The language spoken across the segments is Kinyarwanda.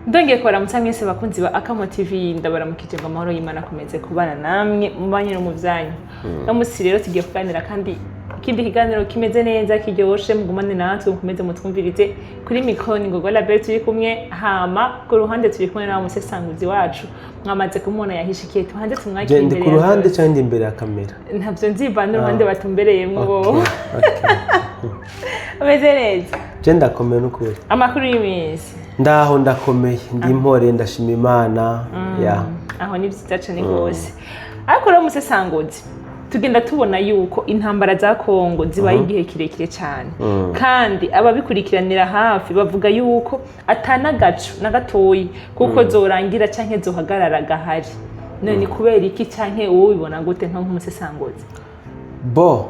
Ndongeye kubaramutsa mwese bakunzi ba Akamo TV ndabaramukije ngo amahoro y'Imana akomeze kubana namwe mubanye no mu byanyu. No musi rero tugiye kuganira kandi ikindi kiganiro kimeze neza kiryoshe mugumane natwe mukomeze mutwumvirize kuri micro ni Gogo Label turi kumwe hama ku ruhande turi kumwe na musesanguzi wacu mwamaze kumubona yahishikiye tuhanze tumwakire imbere ku ruhande cyangwa imbere ya kamera ntavyo nzivana uruhande batumbereyemo bo Ameze neza je ndakomeye n'ukuri amakuru y'imisi ndaho ndakomeye ndi impore ndashima Imana ya aho ni byiza cyane rwose ariko rero musesanguzi tugenda tubona yuko intambara za Kongo zibaye igihe kirekire cyane kandi ababikurikiranira hafi bavuga yuko atanagacu na gatoyi kuko zorangira canke zohagarara gahari none kubera iki canke wowe ubibona gute nka nk'umusesanguzi bo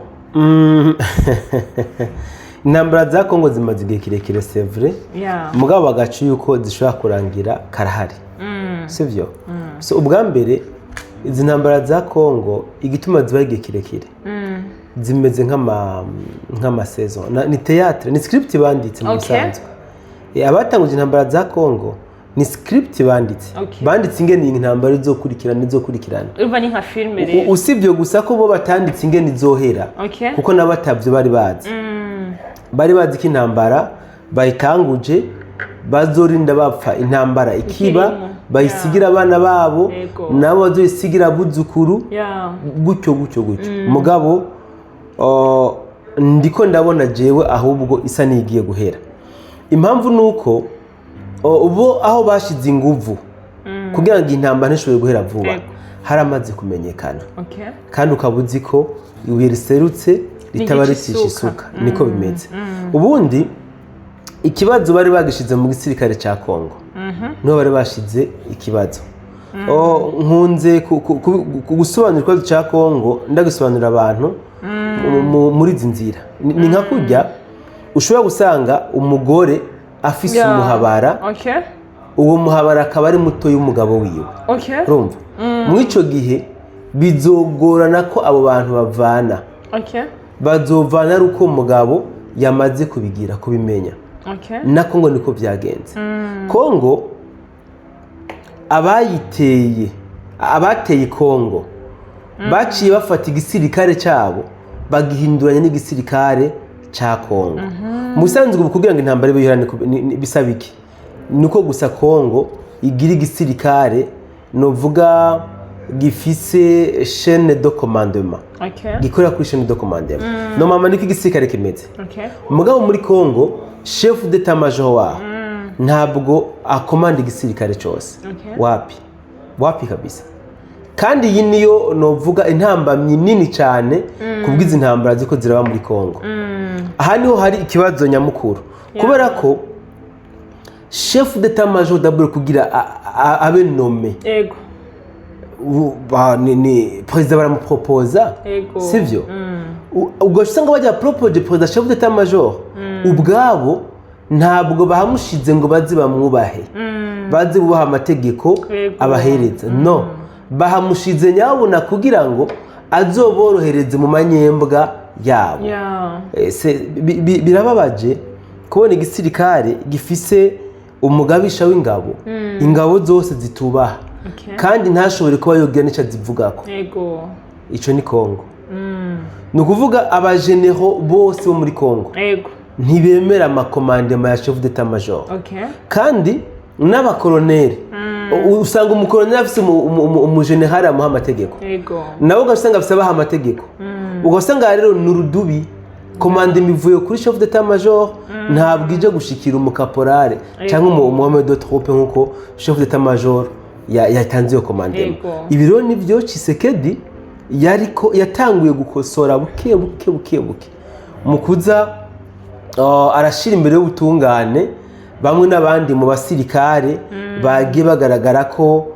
intambara za Kongo zimaze igihe kirekire c'est vrai mugabo bagacu yuko zishobora kurangira karahari sivyo so ubwa mbere izi ntambara za Kongo igituma ziba igihe kirekire zimeze nk'ama saison ni théâtre ni script banditse mu bisanzwe abatanguje intambara za Kongo ni script banditse ingene intambara izokurikirana uva ni nka filme rero usibyo gusa ko bo batanditse ingene izohera kuko nabatavyo bari bazi ko intambara bayitanguje bazorinda bapfa intambara ikiba bayisigira abana babo nabo bazoyisigira abuzukuru gutyo mugabo ndiko ndabona jewe ahubwo isa nigiye guhera impamvu nuko ubo aho bashize inguvu kugira ngo intambara ntishobore guhera vuba haramaze kumenyekana kandi ukabuzi ko ibuye riserutse ritabarishisha isuka niko bimeze ubundi ikibazo bari bagishize mu gisirikare ca Kongo no bari bashize ikibazo nkunze gusobanura ikibazo ca Kongo ndagisobanurira abantu muri izi nzira ni nka kurya ushobora gusanga umugore afise umuhabara uwo muhabara akaba ari muto y'umugabo wiwe urumva mu ico gihe bizogorana ko abo bantu bavana bazovana ari uko umugabo yamaze kubigira kubimenya na Kongo niko byagenze Kongo abateye Kongo baciye bafata igisirikare cyabo bagihinduranya n'igisirikare ca Kongo musanzwe kugira ngo intambara ibe bisaba iki niko gusa Kongo igira igisirikare novuga gifise chaîne de commandement gikorera kuri chaîne de commandement no mama niko igisirikare kimeze mugabo muri Kongo chef d'état major ntabwo akomanda igisirikare cyose wapi kabisa kandi iyi niyo novuga intambamyi nini cyane kubwiza intambara ziko ziraba muri Kongo aha niho hari ikibazo nyamukuru kubera ko chef d'état major d'abord kugira abe nommé ni president baramupropoza sivyo ugasanga bajya propose president chef d'état major ubwabo ntabwo bahamushize ngo bazi bamwubahe bazi bubaha amategeko abahereza no bahamushize nyabona kugira ngo azoborohereze mu manyembwa yabo birababaje kubona igisirikare gifise umugabisha w'ingabo ingabo zose zitubaha kandi ntashobore kuba yogira n'icyo zivugako ico ni Kongo ni ukuvuga abajenero bose bo muri Kongo ntibemera amakomandema ya chef d'état major kandi n'abakoloneli usanga umukoloneli afise umujenerali amuha amategeko nabo ugasanga afise abaha amategeko ugasanga rero n'urudubi komande imivuye kuri chef d'état major ntabwo ije gushikira umukaporale cyangwa umwami de troupe nkuko chef d'état major yatanze iyo komandema ibiro nivyo Tshisekedi yariko yatanguye gukosora buke mu kuza arashira imbere y'ubutungane bamwe n'abandi mu basirikare bagiye bagaragara ko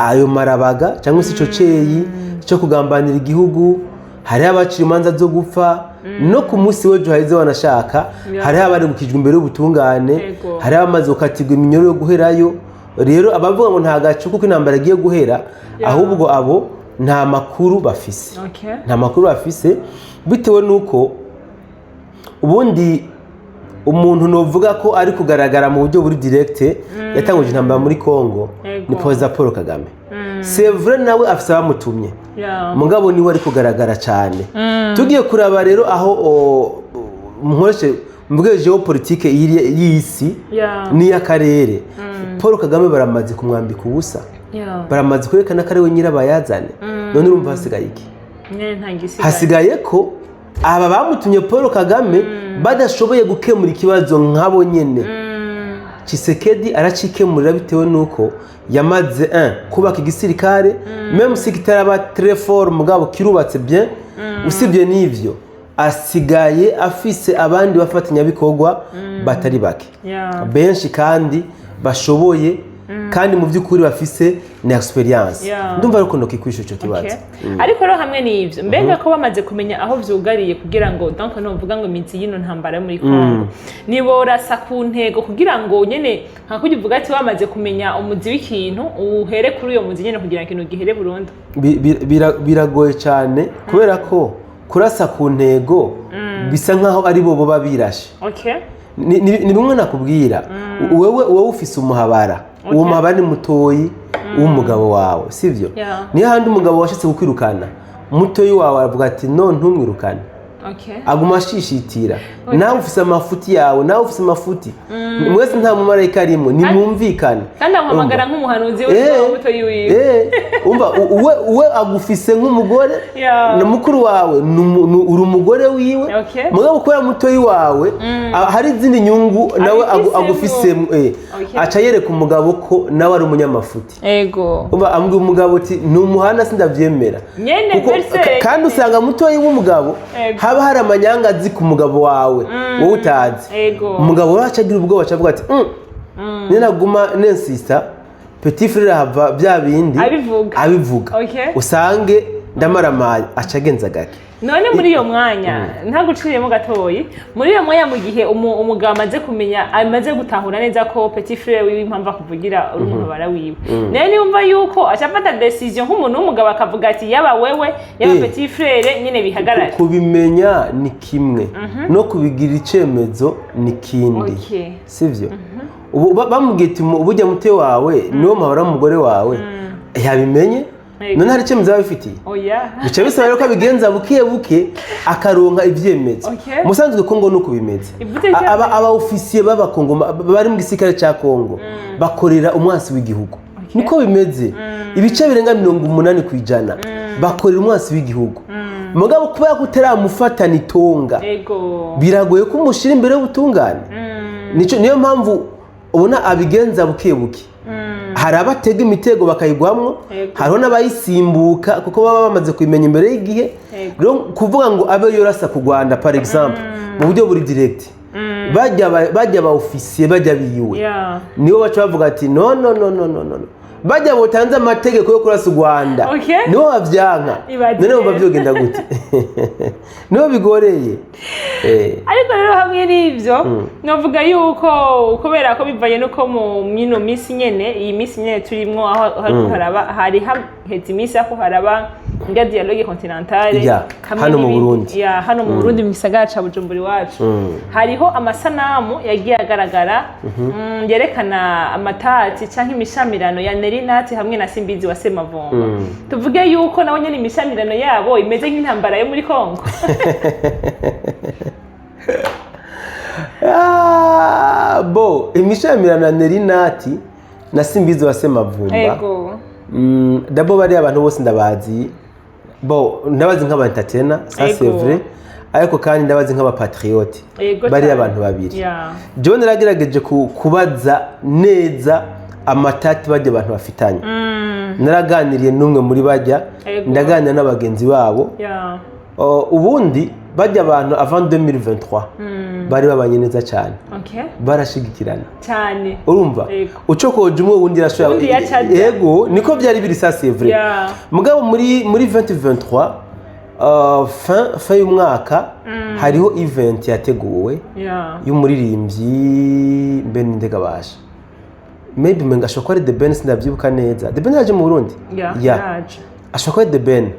ayo marabaga cyangwa se ico ceyi cyo kugambanira igihugu hari abacira imanza zo gupfa no ku munsi w'ejo harize wanashaka hari abari gukijwe imbere y'ubutungane hari abamaze gukatirwa iminyoro yo guherayo rero abavuga ngo nta gacu kuko intambara igiye guhera ahubwo abo nta makuru bafise bitewe nuko ubundi umuntu novuga ko ari kugaragara mu buryo buri direct yatanguje intambara muri Congo ni Perezida Paul Kagame. C'est vrai nawe afise abamutumye mugabo niwe ari kugaragara cyane. Tugiye kuraba rero aho nkoreshe mvuge geopolitique y'isi ni y'akarere. Paul Kagame baramaze kumwambika ubusa, baramaze kwerekana ko ari we nyirabayazane. None urumva hasigaye iki? Hasigaye ko aba bamutumye Paul Kagame badashoboye gukemura ikibazo nk'abo nyene. Tshisekedi aracikemurira bitewe nuko yamaze kubaka igisirikare même si kitaraba très fort mugabo kirubatse bien. Usibye n'ivyo asigaye afise abandi bafatanya bikorwa batari bake benshi kandi bashoboye kandi mu by'ukuri bafise na experience. Ndumva ariko ndo kikwisha ico kibazo. Ariko rero hamwe n'ivyo mbega ko bamaze kumenya aho vyugariye kugira ngo donc no vuga ngo imizi yino ntambara muri Congo niborasa ku ntego kugira ngo nyene nka kuvuga ati bamaze kumenya umuzi w'ikintu uhere kuri uyo muzi nyene kugira ikintu gihere burundu. Biragoye cyane kubera ko kurasa ku ntego bisa nkaho ari bo boba birashe. Ni bimwe nakubwira wewe ufise umuhabara uwo muhabara ni mutoyi w'umugabo wawe sivyo niyo handi umugabo washitse kukwirukana mutoyi wawe aravuga ati no ntumwirukane aguma ashishitira nawe ufise amafuti yawe nawe ufise amafuti mwese nta mumarayika arimo nimwumvikane kandi amuhamagara nk'umuhanuzi w'umutoyi wiwe umva uwe agufise nk'umugore na mukuru wawe uri umugore wiwe mugabo kubera mutoyi wawe hari izindi nyungu nawe agufise aca yereka umugabo ko nawe ari umunyamafuti umva ambwira umugabo ati ntumuhana sindavyemera kandi usanga mutoyi w'umugabo haba hari amanyangazi ku mugabo wawe wowe utazi umugabo wacu agira ubwoba acavuga ati ninaguma nensista petit frère hava bya bindi abivuga usange ndamaramaye acagenza gake. None muri iyo mwanya ntaguciriyemo gatoyi muri iyo mwanya mu gihe umugabo amaze kumenya amaze gutahura neza ko petit frère wiwe impamvu akuvugira uri umuhabara wiwe naye niyumva yuko acafata decision nk'umuntu w'umugabo akavuga ati yaba wewe yaba petit frère nyine bihagarara. Kubimenya ni kimwe no kubigira icemezo ni kindi sivyo. Bamubwiye ati ubujya mute wawe niwo muhabara w'umugore wawe yabimenye none hari icyemezo babifitiye bica bisaba rero ko abigenza buke akaronka ivyemezo. Musanzwe Kongo nuko bimeze aba ofisiye b'abakongo bari mu gisirikare cya Kongo bakorera umwasi w'igihugu niko bimeze ibice birenga 80% bakorera umwasi w'igihugu mugabo kuba kutaramufatana itonga biragoye ko umushira imbere y'ubutungane. Niyo mpamvu ubona abigenza buke hari abatega imitego bakayigwamwo hariho n'abayisimbuka kuko baba bamaze kumenya imbere y'igihe rero kuvuga ngo abe yorasa ku Rwanda par exemple mu buryo buri direct bajya ba officier bajya biwe nibo baca bavuga ati no bajya botanze amategeko yo kurasa u Rwanda nibo bavyanka none bumva byogenda gute nibo bigoreye. Ariko rero hamwe n'ivyo novuga yuko kubera ko bivanye nuko mu mino misi nyene iyi misi nyene turimwo aho hari haheze imisi ako haraba nga dialogue continentale hano mu Burundi hano mu Burundi mu gisagara ca Bujumbura iwacu hariho amasanamu yagiye agaragara yerekana amatati canke imishamirano ya Nerinati hamwe na Simbizi wa Semavumba. Tuvuge yuko nawo nyene imishamirano yabo imeze nk'intambara yo muri Kongo. Imishamirano ya Nerinati na Simbizi wa Semavumba dabo bari abantu bose ndabazi ndabazi nk'abantatena ça c'est vrai ariko kandi ndabazi nk'abapatriote bari abantu babiri. John naragerageje kubaza neza amatati bajya abantu bafitanye naraganiriye n'umwe muri bajya ndaganira n'abagenzi babo ubundi bajya abantu avant 2023 bari babanye neza cyane barashigikirana cyane urumva ucokoje umwe wundi rashobora yego niko byari biri ça c'est vrai mugabo muri 2023 fin y'umwaka hariho event yateguwe y'umuririmbyi Ben Ndegabasha maybe menga ashobora The Ben sindavyibuka neza. The Ben yaje mu Burundi ashobora The Ben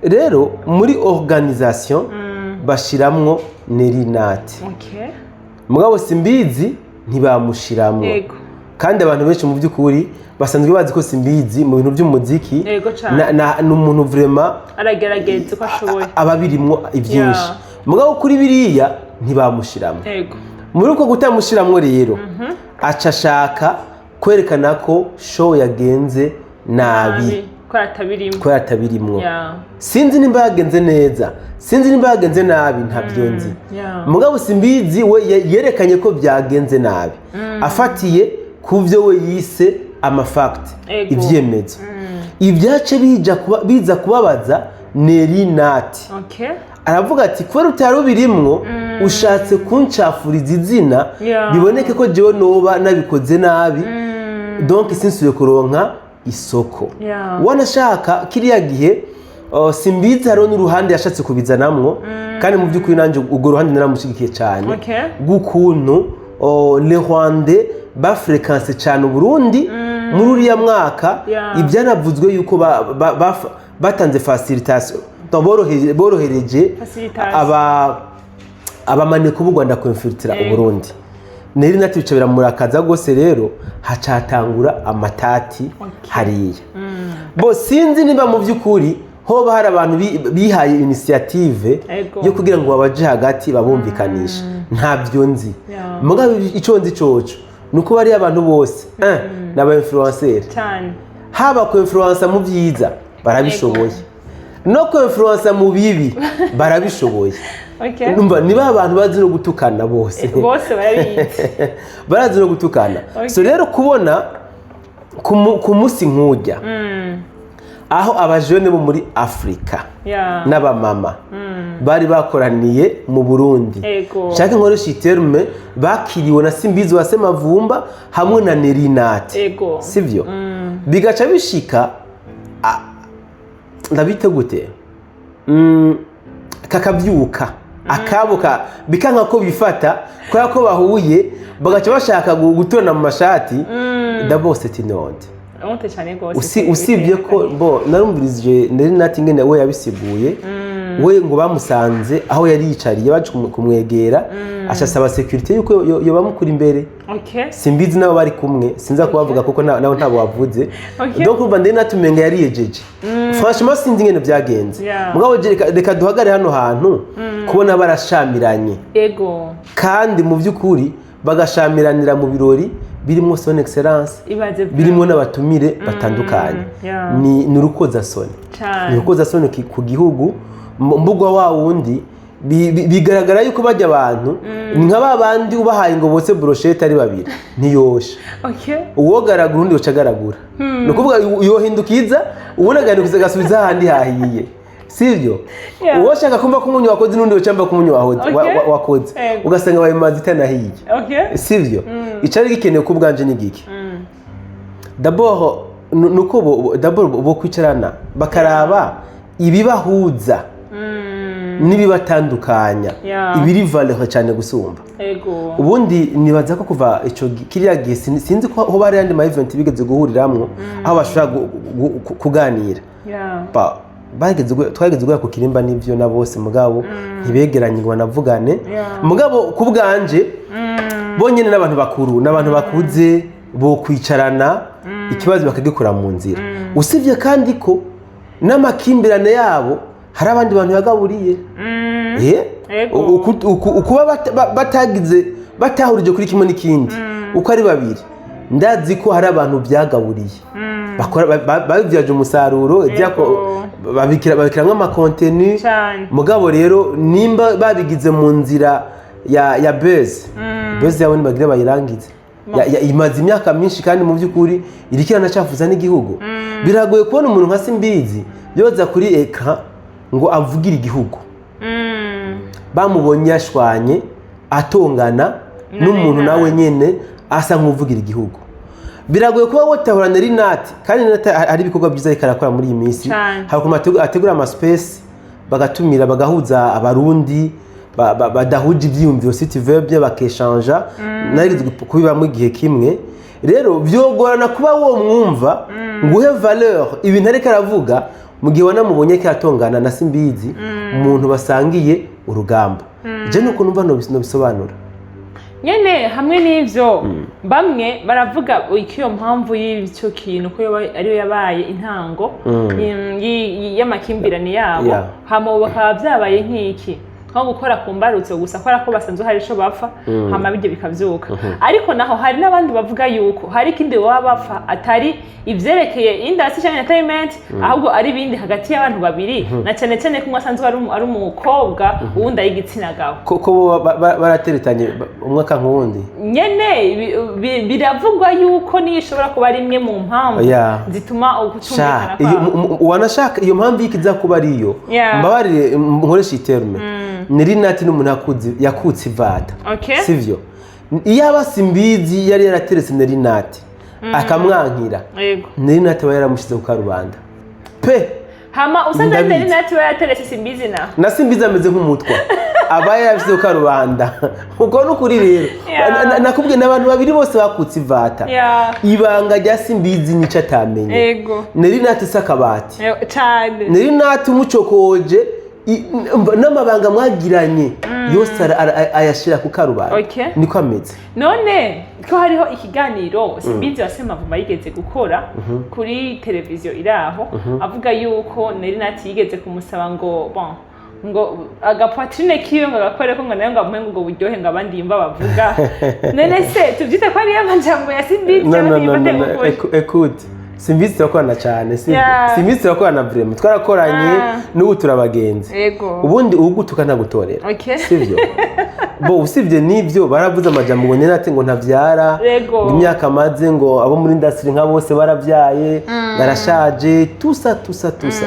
rero muri organisation bashiramwo Nerinati mugabo Simbizi ntibamushiramwo kandi abantu benshi mu by'ukuri basanzwe bazi ko Simbizi mu bintu by'umuziki ni umuntu vraiment aragerageza uko ashoboye ababirimwo ibyinshi mugabo kuri biriya ntibamushiramwo muri uko gutamushiramwo rero aca ashaka kwerekana ko show yagenze nabi ko atabirimwo sinzi nimba yagenze neza sinzi nimba yagenze nabi ntabyo nzi mugabo Simbizi we yerekanye ko byagenze nabi afatiye ku byo we yise amafact ibyemezo ibyace biza kubabaza Nerinati aravuga ati kubera utari ubirimwo ushatse kuncafuriza izina biboneke ko jewe noba nabikoze nabi donc sinsuye kuronka isoko wanashaka kiriya gihe Simbizi hariho n'uruhande yashatse kubizanamwo kandi mu by'ukuri nanjye urwo ruhande naramushigikiye cyane bw'ukuntu le Rwandais bafrequence cyane Burundi muri uriya mwaka ibyanavuzwe yuko batanze facilitation borohereje abamaneko b'u Rwanda kwinfiltira Uburundi Nerinati bica biramurakaza gose rero hacatangura amatati hariya bo sinzi niba mu by'ukuri hoba hari abantu bihaye initiative yo kugira ngo babaje hagati babumvikanisha ntabyo nzi mugabo ico nzi coco nuko bari abantu bose n'aba influencer haba ku influencer mu byiza barabishoboye no ku influencer mu bibi barabishoboye numva niba abantu bazi no gutukana bose barazi no gutukana so rero kubona ku musi nkujya aho abajene bo muri Afrika n'abamama bari bakoraniye mu Burundi shaka nkoresha iterme bakiriwe na Simbizi wa Semavumba hamwe na Nerinati sivyo bigaca bishika ndabite gute kakabyuka akabuka bikanka ko bifata kwa ko bahuye bagaca bashaka gutona mu mashati dabose tinonde usibye ko bo narumvirije Nerinati ngene we yabisiguye we ngo bamusanze aho yari yicariye baje kumwegera ashasaba security yuko yo bamukura imbere Simbizi nabo bari kumwe sinza kubavuga kuko nabo ntabo bavuze donc urumva Nerinati umenga yari yejeje franchement sinzi ngene byagenze mugabo reka duhagare hano hantu kubona barashamiranye kandi mu by'ukuri bagashamiranira mu birori birimo son excellence birimo n'abatumire batandukanye ni urukozasoni ni urukozasoni ku gihugu mbugwa wa wundi bigaragara yuko bajya abantu ni nka babandi ubahaye ngo bose brochette ari babiri ntiyosha uwogaragura undi yocagaragura no kuvuga yohindukiza ubonaganukiza gasubiza handi hahiye sivyo uwo shaka kumva ko umunyu wakoze nundi yocamba ko umunyu wakoze ugasanga baye mazita nahiye sivyo icari gikeneye ku bwanje ni giki d'abord nuko bo kwicarana bakaraba ibibahuza nibibatandukanya ibiri valeur cyane gusumba ubundi nibaza ko kuva ico kiriya gihe sinzi ko ho bari andi ma event bigeze guhuriramwo aho bashobora kuganira twageze ku kirimba n'ibyo na bose mugabo ntibegeranye ngo banavugane mugabo ku bwanje bonyene n'abantu bakuru n'abantu bakuze bo kwicarana ikibazo bakagikora mu nzira usivye kandi ko n'amakimbirane yabo hari abandi bantu yagaburiye ukuba batagize batahurije kuri kimwe n'ikindi uko ari babiri ndazi ko hari abantu byagaburiye babivyaje umusaruro babikira nk'amakontenu mugabo rero nimba babigize mu nzira ya buzz yabo nibagira bayirangize imaze imyaka myinshi kandi mu by'ukuri irikira nacafuza n'igihugu biragoye kubona umuntu nka Simbizi yoza kuri ekran ngo avugire igihugu bamubonye yashwanye atongana n'umuntu nawe nyene asa nk'uvugira igihugu biragoye kuba wotahura Nerinati kandi hari ibikorwa byiza ikarakora muri iyi minsi hari ategura ama space bagatumira bagahuza abarundi badahuje ivyiyumviro city verbe bakeshanja narigeze kubibamwe igihe kimwe rero byogorana kuba wo mwumva nguhe valeur ibintu ariko aravuga mu gihe wanamubonye ko yatongana na Simbizi umuntu basangiye urugamba je nuko numva no bisobanura nyene hamwe n'ivyo bamwe baravuga iyo mpamvu y'icyo kintu ko ariyo yabaye intango y'amakimbirane yabo hama bakaba byabaye nk'iki nko gukora ku mbarutso gusa ko basanzwe hari ico bapfa hama bijye bikavyuka ariko naho hari n'abandi bavuga yuko hari ikindi baba bapfa atari ivyerekeye industry cyangwa entertainment ahubwo ari ibindi hagati y'abantu babiri na cyane cyane ko mwasanzwe ari umukobwa uwundi ayigitsina gabo koko barateretanye umwaka nk'uwundi nyene biravugwa yuko niyo ishobora kuba ari imwe mu mpamvu zituma ugucumvikana kwa wanashaka iyo mpamvu yikiza kuba ariyo mbabarire nkoresha iterme Nerinati n'umuntu yakutse ivata sivyo iyo abasimbizi yari yarateretse Nerinati akamwankira Nerinati aba yaramushize ku karubanda pe hama usanga Nerinati aba yarateretse Simbizi na Simbizi ameze nk'umutwa aba yarashyize ku karubanda uko n'ukuri rero nakubwiye n'abantu babiri bose bakutse ivata ibanga rya Simbizi nico atamenye Nerinati sakabati cyane Nerinati umucokoje n'amabanga mwagiranye yose ayashira ku karubanda niko ameze none ko hariho ikiganiro Simbizi wa Semavumba yigeze gukora kuri televiziyo iraho avuga yuko Nerinati yigeze kumusaba ngo ngo agapatrine kiyo ngo agakore ko ngo nayo ngamuhe ngo buryohe ngo abandi yimba bavuga none se tubyite ko ari amajambo ya Simbizi écoute Simbizi turakorana cyane Simbizi turakorana vraiment twarakoranye n'ubu turabagenzi ubundi ugutuka ntagutorera sivyo bo usibye nibyo baravuze amajambo ngo Nerinati ngo ntavyara imyaka maze ngo abo muri industry nka bose baravyaye barashaje tusa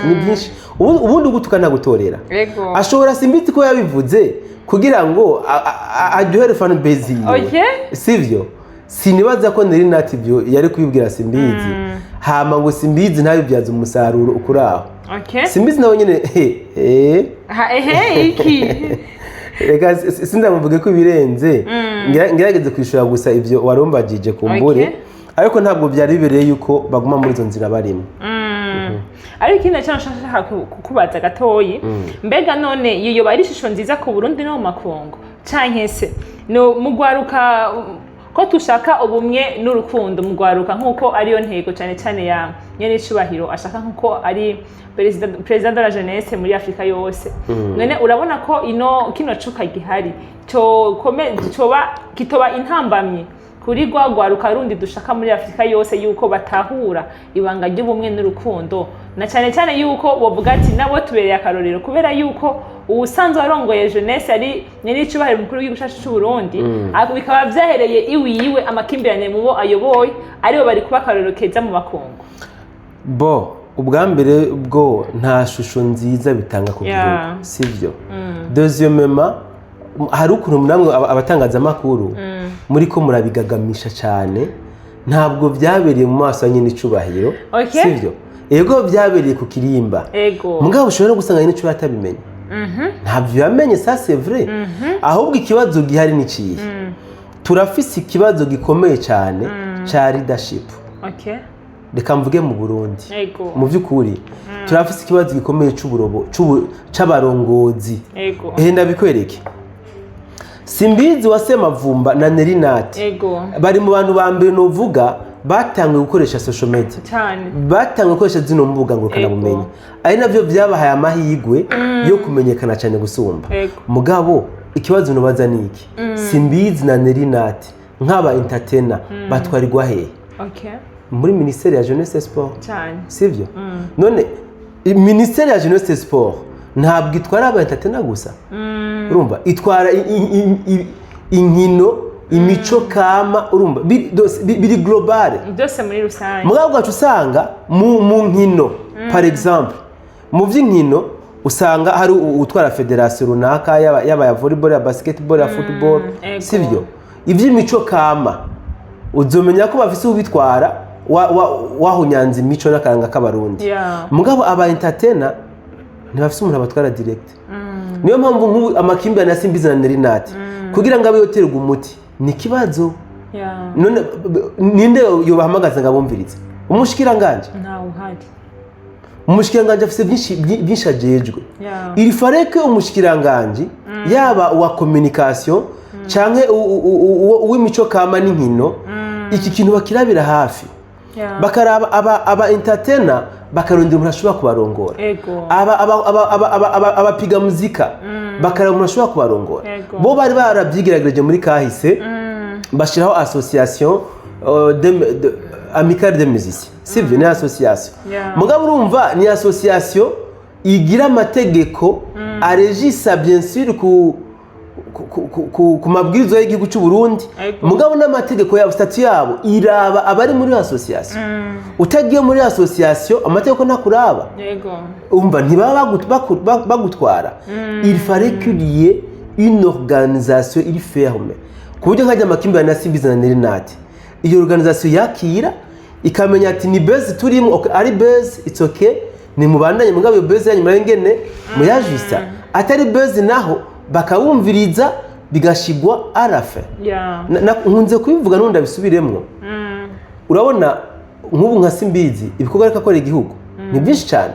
ni byinshi ubundi ugutuka ntagutorera ashobora Simbizi ko yabivuze kugira ngo aryohere fan base yiwe sivyo sinibaza ko Nerinati byo yari kubibwira Simbizi hama ngo Simbizi ntabibyaza umusaruro ukuraho Simbizi nawe nyene iki reka sindamuvuge ko ibirenze ngerageze kwishura gusa ivyo warumbagije kumbure ariko ntabwo byari bibereye yuko baguma muri izo nzira barimo ariko ikindi cyane nshaka kukubaza gatoyi mbega none iyo bari ishusho nziza ku Burundi no mu makungu canke se no mugwaruka ko tushaka ubumwe n'urukundo mugwaruka nkuko ariyo ntego cyane cyane ya nyene cubahiro ashaka nkuko ari president de la jeunesse muri Afrika yose none urabona ko kino cuka gihari kitoba intambamye kuri gwaruka rundi dushaka muri Afrika yose yuko batahura ibanga ry'ubumwe n'urukundo na cyane cyane yuko bovuga ati nabo tubereye akarorero kubera yuko ubusanzwe warongoye jeunesse ari nyene cubahiro mukuru w'igihugu cy'u Burundi bikaba vyahereye iwiwe amakimbirane mubo ayoboye aribo bari kuba akarorero keza mu bakongo bo ubwa mbere bwo nta shusho nziza bitanga ku gihugu sivyo deuxièmement hari ukuntu namwe abatangazamakuru muri ko murabigagamisha cyane ntabwo byabereye mu maso nyine icubahiro sivyo ego byabereye ku kirimba mugabo ushobora gusanga nyine cyo atabimenye ntabyo yamenye ça c'est vrai ahubwo ikibazo gihari ni kiyi turafise ikibazo gikomeye cyane cha leadership reka mvuge mu Burundi mu byukuri turafise ikibazo gikomeye c'abarongozi ndabikwereke Simbizi wa Semavumba na Nerinati bari mu bantu ba mbere novuga batangiye gukoresha social media batangiye gukoresha zino mbuga ngo kana bumenye ari navyo byabahaye amahigwe yo kumenyekana cyane gusumba mugabo ikibazo nubaza niki Simbizi na Nerinati nk'aba entertainer batwarirwa hehe muri ministère ya jeunesse et sport sivyo none ministère ya jeunesse et sport ntabwo itwara aba entertainer gusa urumva itwara inkino imico kama urumva biri global byose muri rusange mugabo gacu usanga mu nkino par exemple mu vy'inkino usanga hari utwara federation runaka yaba ya volleyball ya basketball ya football sivyo ivy'imico kama uzomenya ko bafise ubitwara wahunyanza imico n'akaranga k'abarundi mugabo aba entertainer ntibafise umuntu abatwara direct niyo mpamvu nk'ubu amakimbirane ya Simbizi na Nerinati kugira ngo abe yoterwa umuti ni kibazo none ninde yobahamagaza ngo abumvirize umushikiranganje ntawe uhari umushikiranganje afise byinshi ajejwe il fallait que umushikiranganje yaba wa communication canke uw'imico kama n'inkino iki kintu bakirabira hafi bakaraba aba entertainer bakarondera umuntu ashobora kubarongora abapiga muzika bakaraba umuntu ashobora kubarongora bo bari barabyigerageje muri kahise bashiraho association amicale des musiciens sivyo ni association mugabo urumva ni association igira amategeko arejisa bien sûr ku mabwirizo y'igihugu cy'u Burundi mugabo n'amategeko yabo statut yabo iraba abari muri association utagiye muri association amategeko ntakuraba umva ntibaba bagutwara il fallait qu'il y ait une organisation il ferme ku buryo nkajya amakimbirane na Simbizi na Nelinati iyo organisation yakira ikamenya ati ni base turimo ari base it's okay ni mubandanye mugabo iyo base yanyu murengene muyajista atari base naho bakawumviriza bigashigwa arafe nkunze kubivuga n'undi abisubiremwo urabona nk'ubu nka Simbizi ibikorwa ariko akora igihugu ni byinshi cyane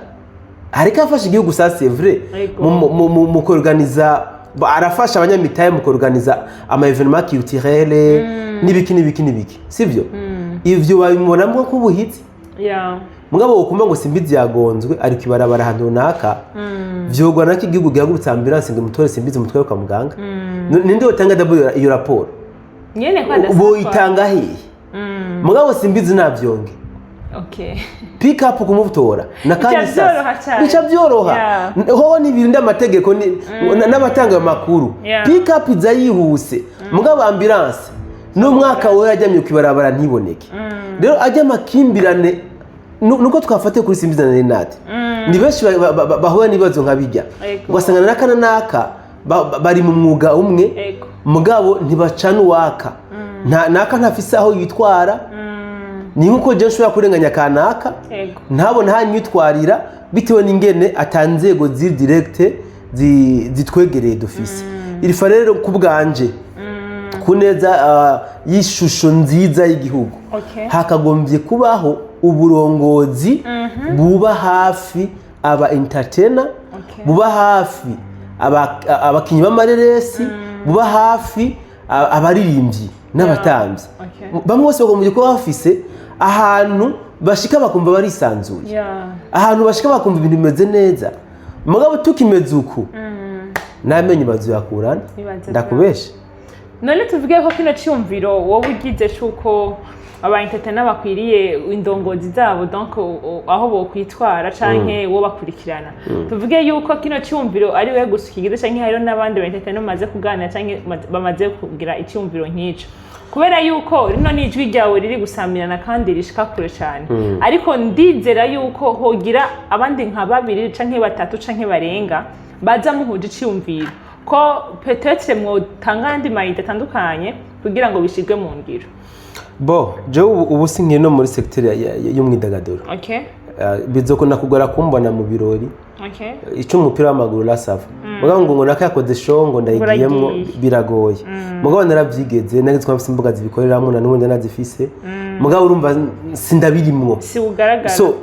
ariko afasha igihugu ça c'est vrai mu organiza arafasha abanyamitaye mu organiza ama événements culturels n'ibiki sivyo ivyo babibonamo nk'ubuhitsi mugabo ukumva ngo Simbizi yagonzwe ariko ibarabara ahantu runaka vyogwa nako igihugu gihagurutsa ambulance ngo mutore Simbizi mutware kwa muganga ninde utanga double iyo raporo nyene kwa dasa bo itanga hehe mugabo Simbizi navyonge pick up kumutora na kandi bica byoroha ho nibirinde amategeko n'abatanga amakuru pick up iza yihuse mugabo ambulance n'umwaka we yajyamye kwibarabara ntiboneke rero ajya makimbirane nuko twafate kuri Simbizi na Nelinati ni benshi bahura n'ibibazo nkabijya ugasanga nakana naka bari mu mwuga umwe mugabo ntibacana uwaka naka ntafise aho yitwara ni nkuko je nshobora kurenganya kanaka ntabona hanyitwarira bitewe n'ingene atanzego ziri direct zitwegereye dufise irifa rero kubganje kuneza y'ishusho nziza y'igihugu hakagombye kubaho uburongozi buba hafi aba entertainer buba hafi abakinyi b'amareresi buba hafi abaririmbyi n'abatambyi bamwe bose bagombye kuba bafise ahantu bashika bakumva barisanzuye ahantu bashika bakumva ibintu bimeze neza mugabo tukimeze uku namenye bazuyakurana ndakubesha none tuvuge ko kino cyumviro wowe ugize cyuko aba entertainer bakwiriye indongozi zabo donc aho bo kwitwara canke wo bakurikirana tuvuge yuko kino cyumviro ari we gusukigize canke hari n'abandi ba entertainer maze kuganira canke bamaze kugira icyumviro nk'ico kubera yuko rino nijwi ryawe riri gusamirana kandi rishika kure cyane ariko ndizera yuko hogira abandi nka babiri canke batatu canke barenga baza muhuje icyumviro ko peut-être mwotanga andi mayite atandukanye kugira ngo bishigwe mu ngiro bo je ubu singiye no muri secteur y'umwidagaduro bizokunda kugora kumbona mu birori icyo umupira w'amaguru lasava mugabo ngo nakayakoze show ngo ndayigiyemo biragoye mugabo narabyigeze nagizwe mfite imbuga zibikoreramo na n'ubundi nazifise mugabo urumva sindabirimwo si ugaragara so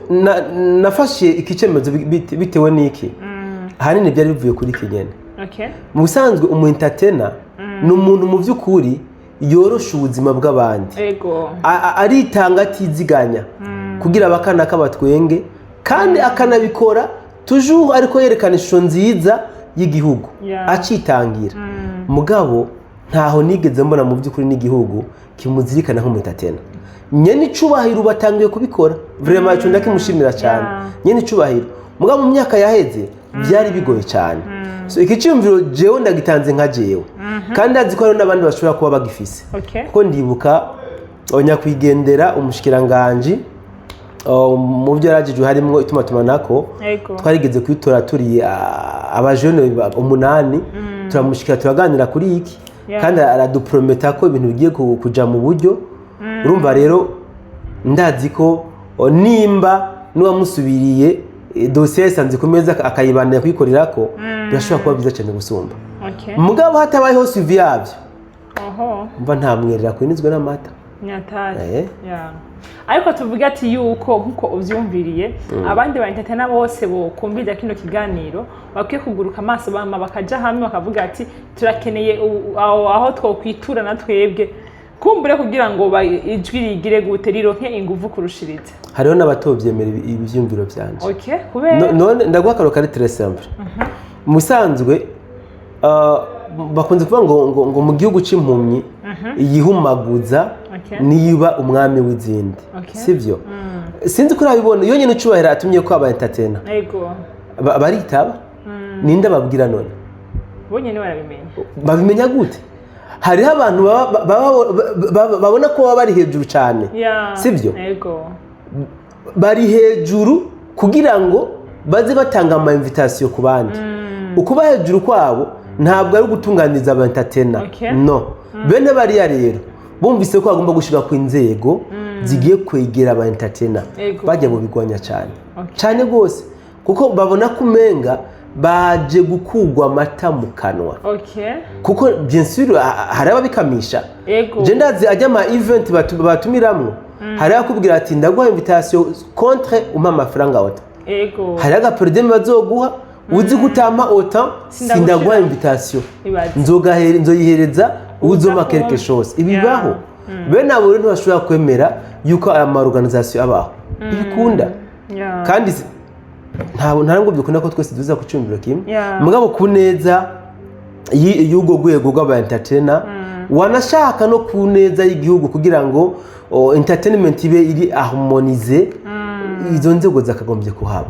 nafashe ikicemezo bitewe n'iki hanini byari bivuye kuri kinyene mu bisanzwe umu entertainer ni umuntu mu by'ukuri yorosha ubuzima bw'abandi aritanga atiziganya kugira abakana k'abatwenge kandi akanabikora toujours ariko yerekana ishusho nziza y'igihugu acitangira mugabo ntaho nigeze mbona mu by'ukuri n'igihugu kimuzirikana nk'umu entertainer nyene icubahiro batangiye kubikora vraiment cyo ndakimushimira cyane nyene icubahiro mugabo mu myaka yaheze byari bigoye cyane so ikicyumviro jewe ndagitanze nka jewe kandi azi ko hari n'abandi bashobora kuba bagifise kuko ndibuka abanyakwigendera umushikiranganje mu byo yaragijwe harimo itumatumanako twarigeze kwitora turiye abajene 8 turamushikira turaganira kuri iki kandi araduprometa ko ibintu bigiye kuja mu buryo urumva rero ndazi ko nimba n'uwamusubiriye dossier sanze kumeza akayibanira kwikorera ko birashobora kuba byiza cyane gusumba mugabo hatabayeho suivi yabyo mba ntamwerera kwinizwe n'amata nyatari ariko tuvuga ati yuko nkuko uvyumviriye abandi ba entertainer bose bo kumvira kino kiganiro bakwiye kuguruka amaso bama bakaja hamwe bakavuga ati turakeneye aho twokwitura na twebwe kumbure kugira ngo ijwi rigire gute rironke inguvu kurushiriza. Hariho n'abatovyemera ivyumviro vyanje. Okay, kubera none ndaguha akaro kari très simple. Musanzwe bakunze kuvuga ngo mu gihugu c'impumyi yihumaguza niba umwami w'izindi. Sivyo? Sinzi ko urabibona iyo nyene ucubahira atumye ko aba entertainer. Yego. Baritaba? Ninde babwira none? Bonye ni barabimenya. Babimenya gute? Hariho abantu babona ko baba bari hejuru cyane. Sivyo? Yego. Bari hejuru kugira ngo baze batanga ama invitation ku bandi. Ukuba hejuru kwabo ntabwo ari gutunganiza aba entertainer. No. Bene bari rero bumvise ko bagomba gushika ku inzego zigiye kwegera aba entertainer. Bajya mu bigwanya cyane. Cyane gose kuko babona kumenga baje gukugwa amata mu kanwa. Kuko bien sûr hari ababikamisha. Je ndazi ajya ama event batumiramwo. Hari akubwira ati ndaguha invitation contre umpa amafaranga ota. Hari agaprodem bazoguha uzi gutama ota sindaguha invitation. Nzoyihereza uzoma quelque chose. Ibibaho. Bene abo rero ntibashobora kwemera yuko aya ma organisation abaho. Ibikunda. Kandi ntabwo byukunda ko twese duza kucumbira kimwe mugabo kuneza y'ugo gwego rw'aba entertainer wanashaka no kuneza y'igihugu kugira ngo entertainment ibe iri harmonize izo nzego zakagombye kuhaba.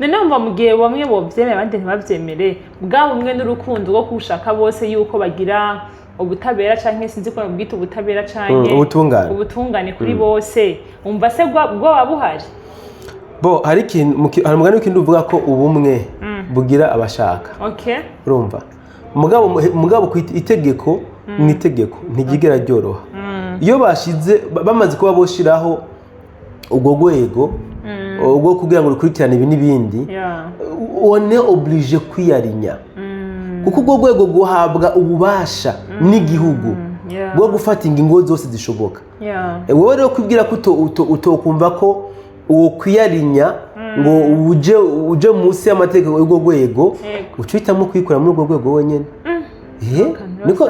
None umva mu gihe bamwe bovyemera abandi ntibavyemere bwa bumwe n'urukundo rwo kushaka bose yuko bagira ubutabera canke sinzi ko bwita ubutabera canke ubutungane kuri bose umva se bwo babuhari. Bo hari umugani w'ikindi uvuga ko ubumwe bugira abashaka. Urumva mugabo ku itegeko ni itegeko ntigigera ryoroha. Iyo bashize bamaze kuba boshiraho ubwo gwego ubwo kugira ngo rukurikirane ibi n'ibindi on est obligé kwiyarinya kuko ubwo gwego guhabwa ububasha n'igihugu bwo gufata ingingo zose zishoboka. Wowe rero kwibwira ko utokumva ko uwo kwiyarinya ngo uje munsi y'amategeko y'ubwo gwego ucitamo kwikura muri ubwo gwego wenyene.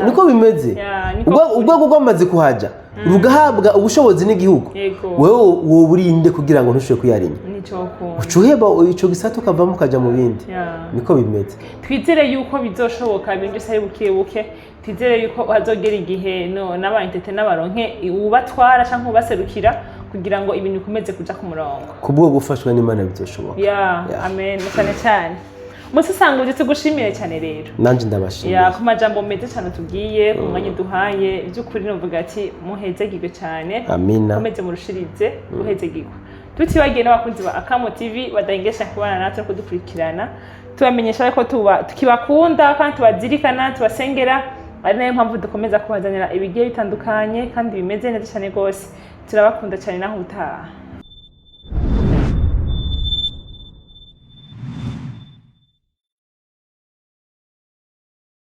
Niko bimeze. Ubwo gwamaze kuhaja rugahabwa ubushobozi n'igihugu wewe woburinde kugira ngo ntushobore kwiyarinya. Ucuheba ico gisata ukavamo ukaja mu bindi. Niko bimeze. Twizere yuko bizoshoboka ibintu byose ari buke twizere yuko hazogera igihe n'aba entertainer baronke ubatwara canke ubaserukira kugira ngo ibintu bikomeze kuja ku murongo. Kubwo gufashwa n'Imana bizoshoboka. Amen. Cyane. Musi sanguje tugushimire cyane rero. Nanje ndabashimira. Ku majambo meze cyane tubwiye ku mwanya duhaye by'ukuri novuga ati muhezegirwe cyane. Amina. Komeze murushirize muhezegirwe. Tutibagiye n'abakunzi ba Akamo TV badahingesha kubana natwe kudukurikirana. Tubamenyesha ko tukibakunda kandi tubazirikana tubasengera ari nayo mpamvu dukomeza kubazanira ibigiye bitandukanye kandi bimeze neza cyane gose. Turabakunda cyane naho utaha.